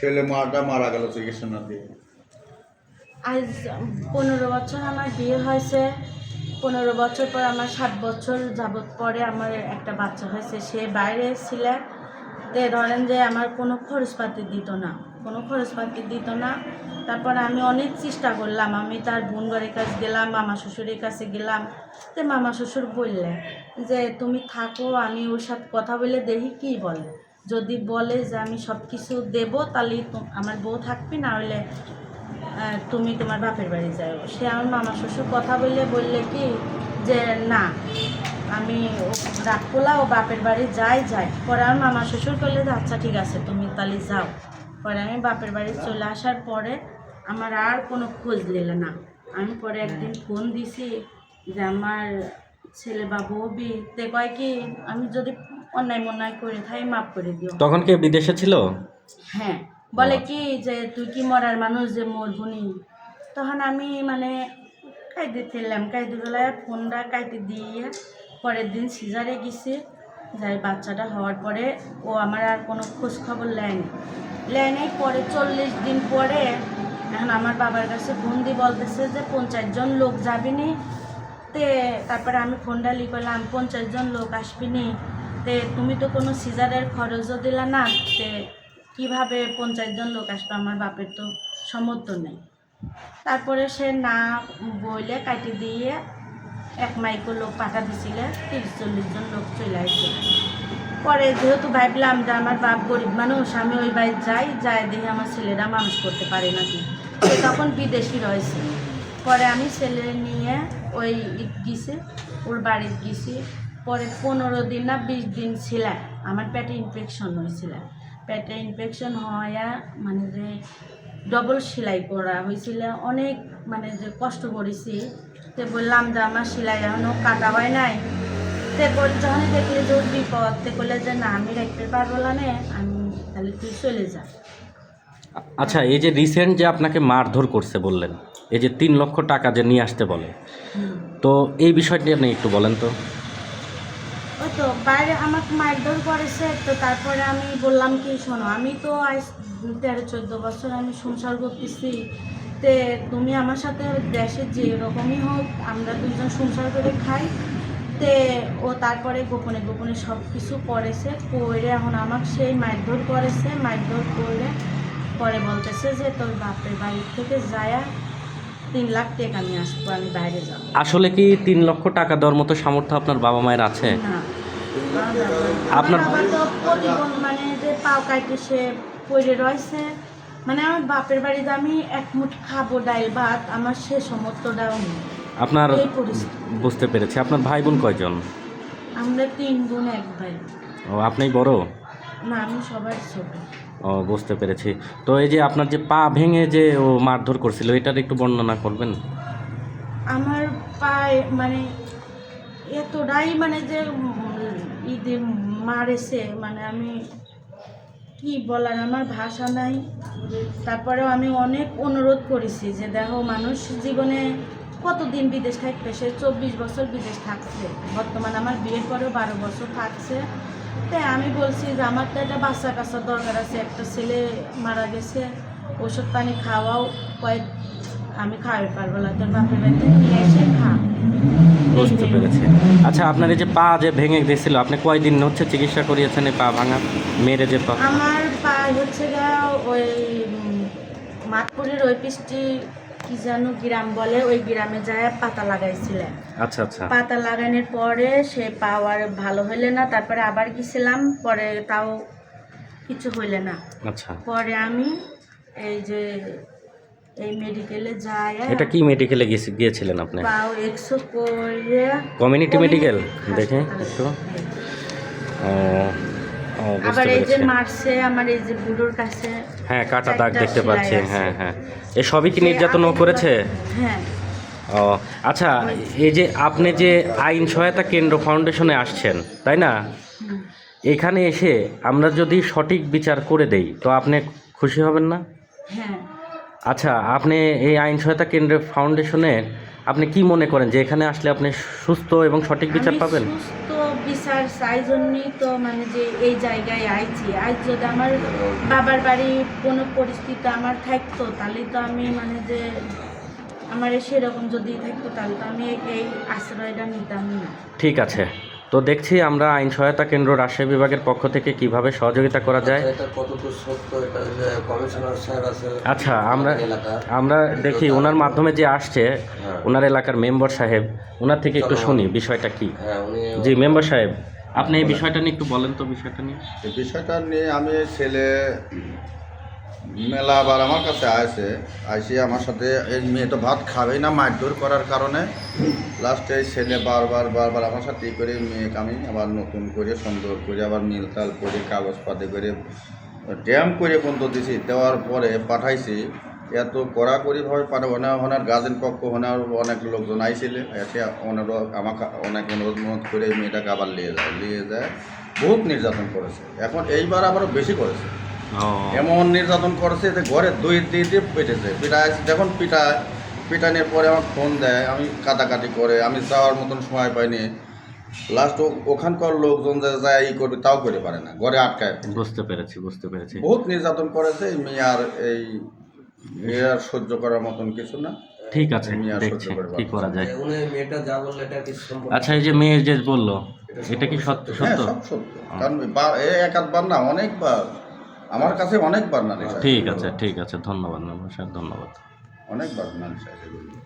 ছেলে মারা গেল চিকিৎসা না দিয়ে। আজ 15 বছর আমার বিয়ে হয়েছে। 15 বছর পর আমার 7 বছর যাবত পরে আমার একটা বাচ্চা হয়েছে। সে বাইরে ছিল, তো ধরেন যে আমার কোনো খরচপাতি দিত না, তারপরে আমি অনেক চেষ্টা করলাম। আমি তার বোন বাড়ির কাছে গেলাম, মামা শ্বশুরের কাছে গেলাম। তো মামা শ্বশুর বললে যে তুমি থাকো, আমি ওর সাথে কথা বলে দেখি কী বলে। যদি বলে যে আমি সব কিছু দেবো তাহলে আমার বউ থাকবি, না হলে তুমি তোমার বাপের বাড়ি যাও। সে আমার মামা শ্বশুর কথা বললে কি যে না, আমি রাখবো না, ও বাপের বাড়ি যাই। পরে আমার মামা শ্বশুর করলে যে আচ্ছা ঠিক আছে তুমি তাহলে যাও। পরে আমি বাপের বাড়ি চলে আসার পরে আমার আর কোনো খোঁজ নিলে না। আমি পরে একদিন ফোন দিছি যে আমার ছেলে বা বউ তে কয় কি আমি যদি অন্যায় করে থাই মাফ করে দিও। তখন কে বিদেশে ছিল? হ্যাঁ, বলে কি যে তুই কি মরার মানুষ যে মরবনি। তখন আমি মানে কাইতে ফেললাম, কাইতে ফেলায় ফোনটা কাইতে দিয়ে পরের দিন সিজারে গেছি। যাই বাচ্চাটা হওয়ার পরে ও আমার আর কোনো খোঁজ খবর নেয়। পরে 40 দিন পরে এখন আমার বাবার কাছে ফোন দিয়ে বলতেছে যে 50 জন লোক যাবিনি। তারপরে আমি ফোনটা করলাম 50 জন লোক আসবিনি, তুমি তো কোনো সিজারের খরচও দিলা না, কিভাবে 50 জন লোক আসবে, আমার বাপের তো সমর্থন নেই। তারপরে সে না বইলে কাটি দিয়ে 1 মাইক্রো লোক পাঠা দিছিল, 30-40 জন লোক চলে আসছে। পরে যেহেতু ভাবলাম যে আমার বাপ গরিব মানুষ, আমি ওই বাড়ি যাই দেখে আমার ছেলেরা মানুষ করতে পারে নাকি। সে তখন বিদেশি রয়েছে। পরে আমি ছেলে নিয়ে ওই গেছি, ওর বাড়িতে গেছি। পরে 15 দিন না 20 দিন ছিল, আমার পেটে ইনফেকশন হয়েছিল। পেটে ইনফেকশন হওয়া মানে যে ডবল সেলাই করা হয়েছিল, অনেক মানে যে কষ্ট করেছি। বললাম যে আমার সেলাই এখনও কাটা হয় নাই। যখন দেখলে যে ওর বিপদ, বলে যে না আমি রাখতে পারবো না, আমি তাহলে তুই চলে যা। আচ্ছা, এই যে রিসেন্ট যে আপনাকে মারধর করছে বললেন, এই যে 3 লক্ষ টাকা যে নিয়ে আসতে বলে, তো এই বিষয়টি আপনি একটু বলেন তো। ওই তো বাইরে আমাকে মারধর করেছে। তো তারপরে আমি বললাম কি শোনো, আমি তো আজ 13-14 বছর আমি সংসার করতেছি। তুমি আমার সাথে দেশে যেরকমই হোক আমরা দুজন সংসার করে খাই। ও তারপরে গোপনে সব কিছু করেছে, করে এখন আমাকে সেই মারধর করেছে। মারধর করে পরে বলতেছে যে তোর বাপের বাড়ি থেকে যায়া 3 লাখ টাকা নিয়ে আসবো, আমি বাইরে যাবো। আসলে কি 3 লক্ষ টাকা দেওয়ার মতো সামর্থ্য আপনার বাবা মায়ের আছে? না, আপনার বাবা তো প্রতিবন্ধ, মানে যে পাও কাটে সে পড়ে রয়েছে। মানে আমার বাপের বাড়িতে আমি এক মুঠ খাবো ডাল ভাত, আমার সে সমর্থটাও নেই। আপনার এই পরিস্থিতি। বুঝতে পেরেছি। আপনার ভাই বোন কয়জন? আমরা 3 বোন 1 ভাই। ও, আপনিই বড়? না, আমি সবার ছোট। ও, বুঝতে পেরেছি। তো এই যে আপনার যে পা ভেঙে যে ও মারধর করছিল, এটার একটু বর্ণনা করবেন? আমার পায়ে মানে এতটাই মানে যে ঈদে মারেছে, মানে আমি কি বলার, আমার ভাষা নাই। তারপরেও আমি অনেক অনুরোধ করেছি যে দেখো মানুষ জীবনে কতদিন বিদেশ থাকবে, সে 24 বছর বিদেশ থাকছে, বর্তমানে আমার বিয়ের পরেও 12 বছর থাকছে। তাই আমি বলছি যে আমার তো একটা বাচ্চা কাচ্চার দরকার আছে, একটা ছেলে মারা গেছে, ওষুধ পানি খাওয়াও আমি খাওয়াই পারবো না, তোর বাপের বাড়িতে নিয়ে এসে খা। বুঝতে পেরেছি। আচ্ছা, আপনার এই যে পা যে ভেঙে গেছিল, আপনি কয়দিন হচ্ছে চিকিৎসা করিয়েছেন এই পা ভাঙা মেরে যে পা? আমার পা হচ্ছে গা ওই মাতপুরের ওই পিসটি কি যেন গ্রাম বলে, ওই গ্রামে যায় পাতা লাগাইছিলেন। আচ্ছা আচ্ছা। পাতা লাগানোর পরে সে পা আর ভালো হইলে না, তারপরে আবার গেছিলাম, পরে তাও কিছু হইলে না। আচ্ছা, পরে আমি এই যে এই মেডিকেলে যাই। এটা কি মেডিকেলে গিয়েছিলেন আপনি? পাও 100 করে কমিউনিটি মেডিকেল দেখে একটু। ও, আবার বুঝতে এই যে পেরেছি। মারছে আমার এই যে বুড়োর কাছে, হ্যাঁ, কাটা দাগ 4টা দেখতে সেলাই পাচ্ছি। আছে। হ্যাঁ হ্যাঁ, এই সবই কি নির্যাতনও করেছে? হ্যাঁ। ও আচ্ছা, এই যে আপনি যে আইন সহায়তা কেন্দ্র ফাউন্ডেশনে আসছেন, তাই না? এখানে এসে আমরা যদি সঠিক বিচার করে দেই তো আপনি খুশি হবেন না? হ্যাঁ। আচ্ছা, আপনি এই আইন সহায়তা কেন্দ্র ফাউন্ডেশনের আপনি কি মনে করেন যে এখানে আসলে আপনি সুস্থ এবং সঠিক বিচার আমি পাবেন? সুস্থ বিচার চাই জন্যই তো মানে যে এই জায়গায় আইছি। আজ যদি আমার বাবার বাড়ি কোনো পরিস্থিতি আমার থাকতো তাহলে তো আমি মানে যে আমার সেরকম যদি থাকতো তাহলে তো আমি এই আশ্রয়টা নিতাম না। ঠিক আছে, তো দেখছি আমরা আইন সহায়তা কেন্দ্র রাজশাহী বিভাগের পক্ষ থেকে কিভাবে সহযোগিতা করা যায়। এটা কতটুকু সত্য, এটা যে কমিশনার স্যার আছে আচ্ছা, এলাকা, আমরা দেখি ওনার মাধ্যমে যে আসছে, ওনার এলাকার মেম্বার সাহেব, ওনার থেকে একটু শুনি বিষয়টা কি। হ্যাঁ উনি জি মেম্বার সাহেব, আপনি এই বিষয়টা নিয়ে একটু বলেন তো বিষয়টা নিয়ে। এই বিষয়টা নিয়ে আমি ছেলে মেলা আবার আমার কাছে আইসে আমার সাথে এই মেয়ে তো ভাত খাবেই না মারধর করার কারণে লাস্টে ছেলে বারবার আমার সাথে ই করে মেয়েকে আমি আবার নতুন করে সুন্দর করে আবার মিলতাল করে কাগজপাতি করে ড্যাম করে পর্যন্ত দিছি। দেওয়ার পরে পাঠাইছি, এত কড়াকড়িভাবে ওনার গার্জেন পক্ষ ওনার অনেক লোকজন আইছিলে, এসে আমাকে অনেক অনুরোধ করে এই মেয়েটাকে আবার নিয়ে যায় বহুত নির্যাতন করেছে। এখন এইবার আবারও বেশি করেছে, এমন নির্যাতন করেছে যে ঘরে দুই দিয়ে পেটেছে। যখন পিটানোর পরে আমার ফোন দেয়, আমি কাটাকাটি করে, আমি যাওয়ার মতন সময় পাইনি। লাস্ট ওখানকার লোকজন যে যায় ই করবে তাও করে পারে না, ঘরে আটকায়। বুঝতে পেরেছি। বহুত নির্যাতন করেছে এই মেয়ে আর সহ্য করার মতন কিছু না। ঠিক আছে, মেয়ে আর সহ্য দেখছি করে কি করা যায়। উনি মেয়েটা যা বললো এটা কি সম্ভব? আচ্ছা, এই যে মেয়ে যে বললো এটা কি সত্য? হ্যাঁ, সব সত্য। কারণ এক আধবার না, অনেকবার আমার কাছে অনেকবার না। ঠিক আছে, ধন্যবাদ মেম্বার সাহেব, ধন্যবাদ। অনেকবার নালিশ আছে।